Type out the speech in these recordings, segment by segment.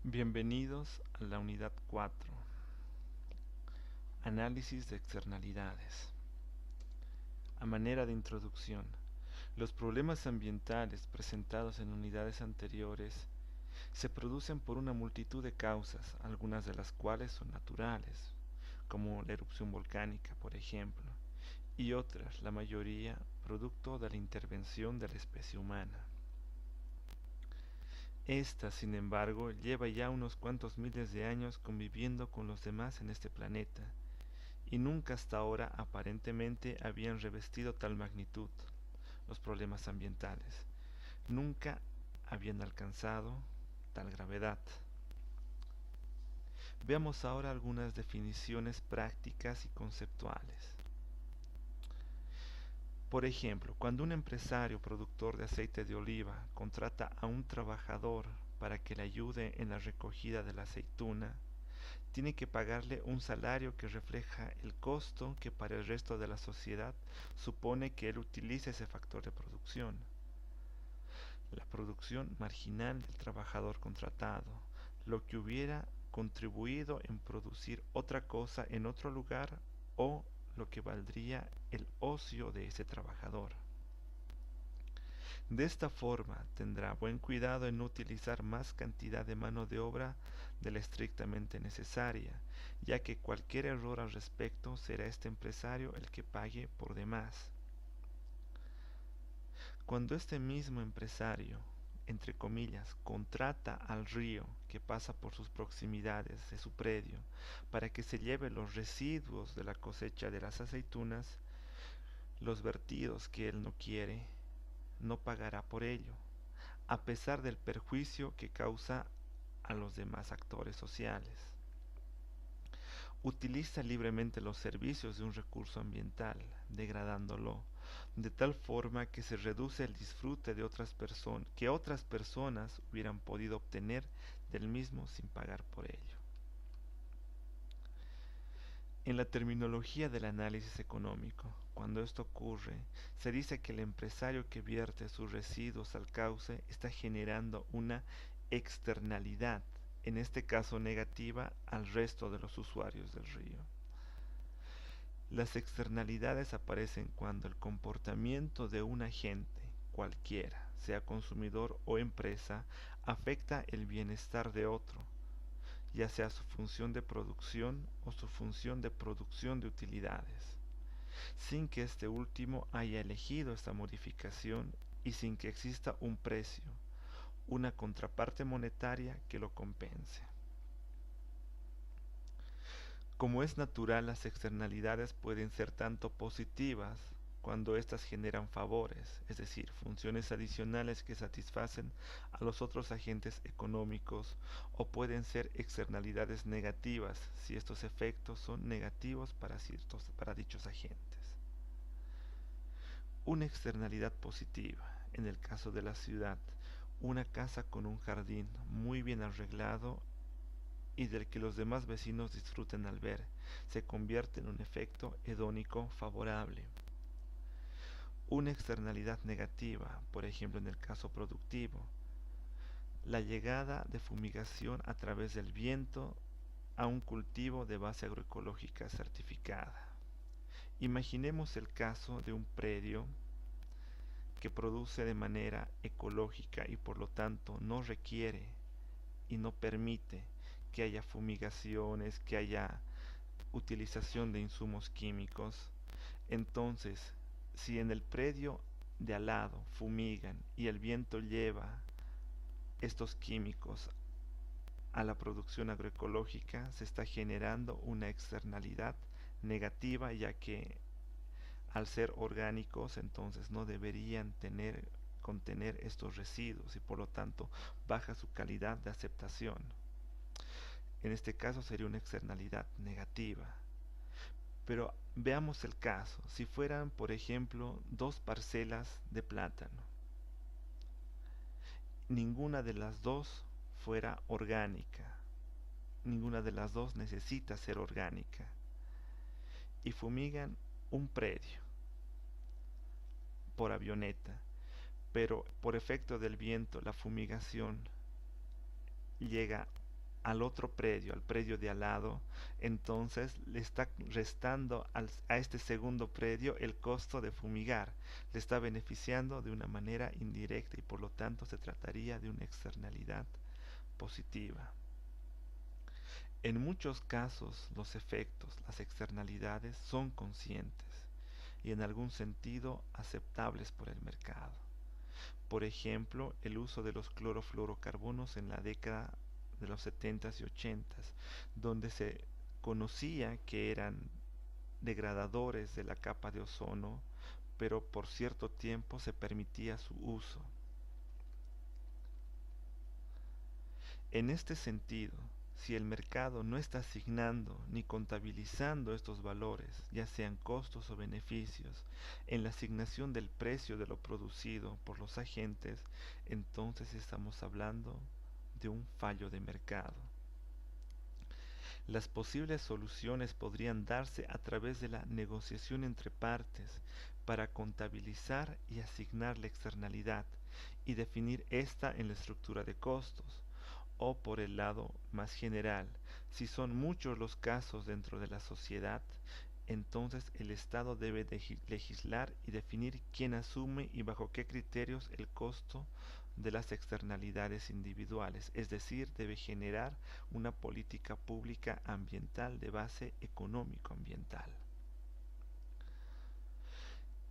Bienvenidos a la unidad 4. Análisis de externalidades. A manera de introducción, los problemas ambientales presentados en unidades anteriores se producen por una multitud de causas, algunas de las cuales son naturales, como la erupción volcánica, por ejemplo, y otras, la mayoría, producto de la intervención de la especie humana. Esta, sin embargo, lleva ya unos cuantos miles de años conviviendo con los demás en este planeta, y nunca hasta ahora aparentemente habían revestido tal magnitud los problemas ambientales. Nunca habían alcanzado tal gravedad. Veamos ahora algunas definiciones prácticas y conceptuales. Por ejemplo, cuando un empresario productor de aceite de oliva contrata a un trabajador para que le ayude en la recogida de la aceituna, tiene que pagarle un salario que refleja el costo que para el resto de la sociedad supone que él utilice ese factor de producción. La producción marginal del trabajador contratado, lo que hubiera contribuido en producir otra cosa en otro lugar o lo que valdría el ocio de ese trabajador. De esta forma tendrá buen cuidado en no utilizar más cantidad de mano de obra de la estrictamente necesaria, ya que cualquier error al respecto será este empresario el que pague por demás. Cuando este mismo empresario, entre comillas, contrata al río que pasa por sus proximidades de su predio para que se lleve los residuos de la cosecha de las aceitunas, los vertidos que él no quiere, no pagará por ello, a pesar del perjuicio que causa a los demás actores sociales. Utiliza libremente los servicios de un recurso ambiental, degradándolo, de tal forma que se reduce el disfrute de que otras personas hubieran podido obtener del mismo sin pagar por ello. En la terminología del análisis económico, cuando esto ocurre, se dice que el empresario que vierte sus residuos al cauce está generando una externalidad, en este caso negativa, al resto de los usuarios del río. Las externalidades aparecen cuando el comportamiento de un agente, cualquiera, sea consumidor o empresa, afecta el bienestar de otro, ya sea su función de producción o su función de producción de utilidades, sin que este último haya elegido esta modificación y sin que exista un precio, una contraparte monetaria que lo compense. Como es natural, las externalidades pueden ser tanto positivas cuando éstas generan favores, es decir, funciones adicionales que satisfacen a los otros agentes económicos, o pueden ser externalidades negativas si estos efectos son negativos para dichos agentes. Una externalidad positiva, en el caso de la ciudad, una casa con un jardín muy bien arreglado y del que los demás vecinos disfruten al ver, se convierte en un efecto hedónico favorable. Una externalidad negativa, por ejemplo en el caso productivo, la llegada de fumigación a través del viento a un cultivo de base agroecológica certificada. Imaginemos el caso de un predio que produce de manera ecológica y por lo tanto no requiere y no permite que haya fumigaciones, que haya utilización de insumos químicos. Entonces, si en el predio de al lado fumigan y el viento lleva estos químicos a la producción agroecológica, se está generando una externalidad negativa, ya que al ser orgánicos entonces no deberían contener estos residuos y por lo tanto baja su calidad de aceptación. En este caso sería una externalidad negativa. Pero veamos el caso, si fueran por ejemplo dos parcelas de plátano, ninguna de las dos fuera orgánica, ninguna de las dos necesita ser orgánica, y fumigan un predio por avioneta, pero por efecto del viento la fumigación llega al otro predio, al predio de al lado, entonces le está restando a este segundo predio el costo de fumigar, le está beneficiando de una manera indirecta y por lo tanto se trataría de una externalidad positiva. En muchos casos los efectos, las externalidades son conscientes y en algún sentido aceptables por el mercado. Por ejemplo, el uso de los clorofluorocarbonos en la década de los 70s y 80s, donde se conocía que eran degradadores de la capa de ozono, pero por cierto tiempo se permitía su uso. En este sentido, si el mercado no está asignando ni contabilizando estos valores, ya sean costos o beneficios, en la asignación del precio de lo producido por los agentes, entonces estamos hablando de un fallo de mercado. Las posibles soluciones podrían darse a través de la negociación entre partes para contabilizar y asignar la externalidad y definir esta en la estructura de costos o por el lado más general, si son muchos los casos dentro de la sociedad, entonces el Estado debe legislar y definir quién asume y bajo qué criterios el costo de las externalidades individuales, es decir, debe generar una política pública ambiental de base económico-ambiental.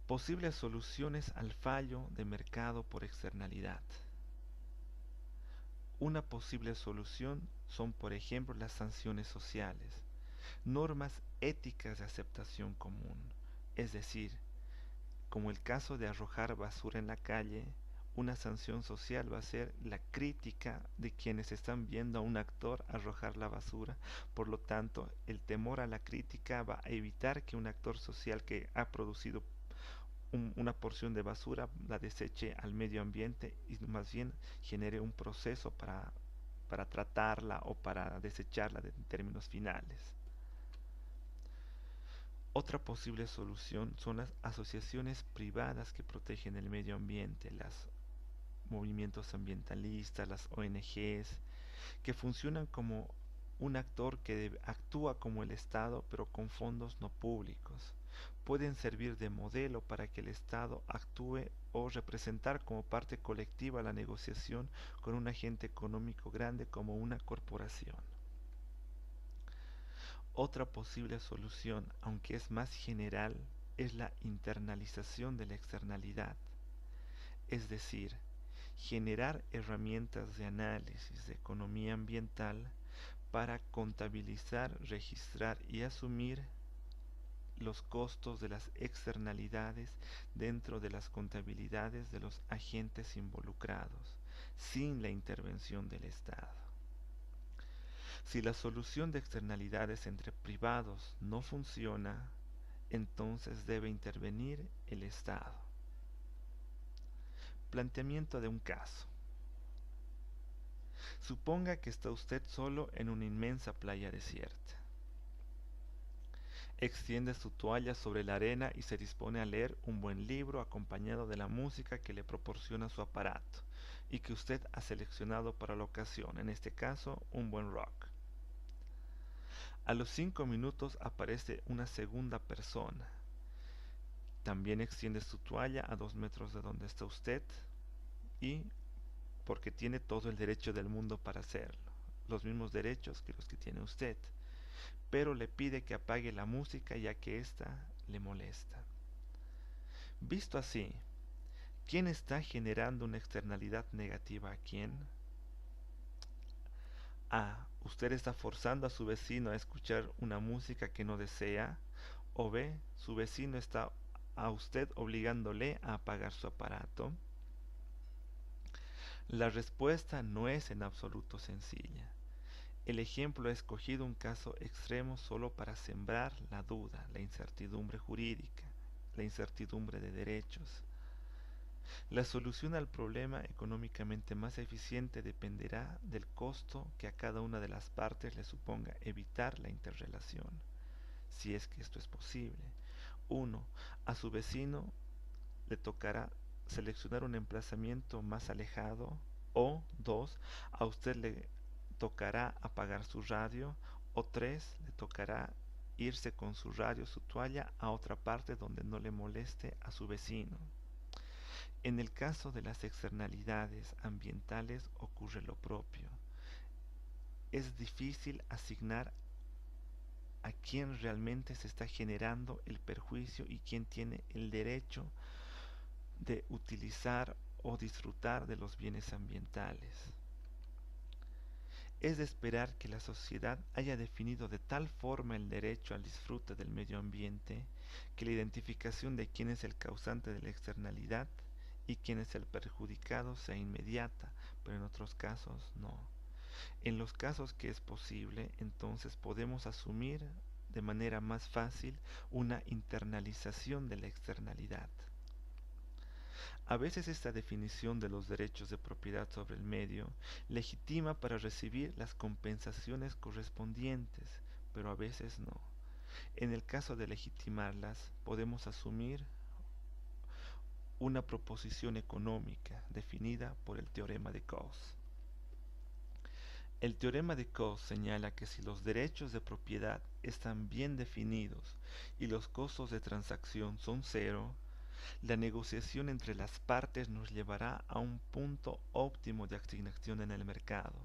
Posibles soluciones al fallo de mercado por externalidad. Una posible solución son, por ejemplo, las sanciones sociales, normas éticas de aceptación común, es decir, como el caso de arrojar basura en la calle, una sanción social va a ser la crítica de quienes están viendo a un actor arrojar la basura, por lo tanto, el temor a la crítica va a evitar que un actor social que ha producido una porción de basura la deseche al medio ambiente y más bien genere un proceso para tratarla o para desecharla en términos finales. Otra posible solución son las asociaciones privadas que protegen el medio ambiente, los movimientos ambientalistas, las ONGs, que funcionan como un actor que actúa como el Estado pero con fondos no públicos. Pueden servir de modelo para que el Estado actúe o representar como parte colectiva la negociación con un agente económico grande como una corporación. Otra posible solución, aunque es más general, es la internalización de la externalidad, es decir, generar herramientas de análisis de economía ambiental para contabilizar, registrar y asumir los costos de las externalidades dentro de las contabilidades de los agentes involucrados, sin la intervención del Estado. Si la solución de externalidades entre privados no funciona, entonces debe intervenir el Estado. Planteamiento de un caso. Suponga que está usted solo en una inmensa playa desierta. Extiende su toalla sobre la arena y se dispone a leer un buen libro acompañado de la música que le proporciona su aparato y que usted ha seleccionado para la ocasión, en este caso un buen rock. A los 5 minutos aparece una segunda persona. También extiende su toalla a 2 metros de donde está usted y porque tiene todo el derecho del mundo para hacerlo, los mismos derechos que los que tiene usted, pero le pide que apague la música ya que ésta le molesta. Visto así, ¿quién está generando una externalidad negativa a quién? A. Usted está forzando a su vecino a escuchar una música que no desea. O B. Su vecino está a usted obligándole a apagar su aparato. La respuesta no es en absoluto sencilla. El ejemplo ha escogido un caso extremo solo para sembrar la duda, la incertidumbre jurídica, la incertidumbre de derechos. La solución al problema económicamente más eficiente dependerá del costo que a cada una de las partes le suponga evitar la interrelación, si es que esto es posible. 1. A su vecino le tocará seleccionar un emplazamiento más alejado o 2. A usted le tocará apagar su radio, o 3 le tocará irse con su radio, su toalla, a otra parte donde no le moleste a su vecino. En el caso de las externalidades ambientales ocurre lo propio. Es difícil asignar a quién realmente se está generando el perjuicio y quién tiene el derecho de utilizar o disfrutar de los bienes ambientales. Es de esperar que la sociedad haya definido de tal forma el derecho al disfrute del medio ambiente que la identificación de quién es el causante de la externalidad y quién es el perjudicado sea inmediata, pero en otros casos no. En los casos que es posible, entonces podemos asumir de manera más fácil una internalización de la externalidad. A veces esta definición de los derechos de propiedad sobre el medio legitima para recibir las compensaciones correspondientes, pero a veces no. En el caso de legitimarlas, podemos asumir una proposición económica definida por el teorema de Gauss. El teorema de Gauss señala que si los derechos de propiedad están bien definidos y los costos de transacción son cero, la negociación entre las partes nos llevará a un punto óptimo de asignación en el mercado.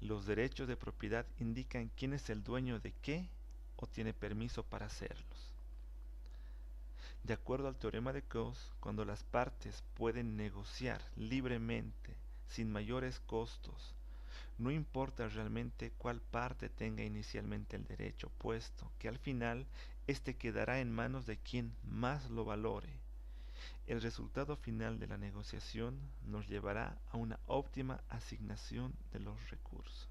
Los derechos de propiedad indican quién es el dueño de qué o tiene permiso para hacerlos. De acuerdo al teorema de Gauss, cuando las partes pueden negociar libremente, sin mayores costos, no importa realmente cuál parte tenga inicialmente el derecho, puesto que al final éste quedará en manos de quien más lo valore. El resultado final de la negociación nos llevará a una óptima asignación de los recursos.